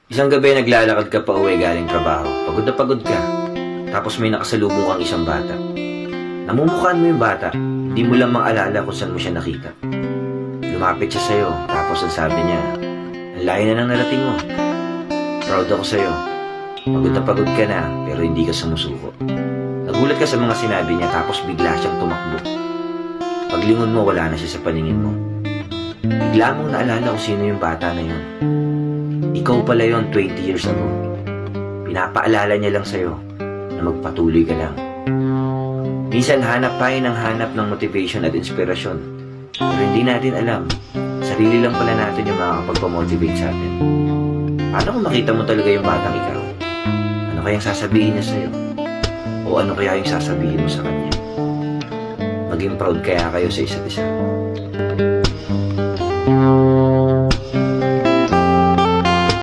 Isang gabi naglalakad ka pa uwi galing trabaho. Pagod na pagod ka. Tapos may nakasalubong kang isang bata. Namumukhaan mo yung bata. Hindi mo lang maalala kung saan mo siya nakita. Lumapit siya sa'yo. Tapos ang sabi niya, ang layo na nang narating mo. Proud ako sa'yo. Pagod ka na, pero hindi ka sumusuko. Nagulat ka sa mga sinabi niya, tapos bigla siyang tumakbo. Paglingon mo, wala na siya sa paningin mo. Bigla mong naalala kung sino yung bata na yun. Ikaw pala yon 20 years ago. Pinapaalala niya lang sa'yo na magpatuloy ka lang. Minsan hanap tayo ng hanap ng motivation at inspirasyon. Pero hindi natin alam, sarili lang pala natin yung makakapagpamotivate sa atin. Paano kung makita mo talaga yung batang ikaw? Ano kayang sasabihin niya sa'yo? O ano kaya yung sasabihin mo sa kanya? Maging proud kaya kayo sa isa't isa.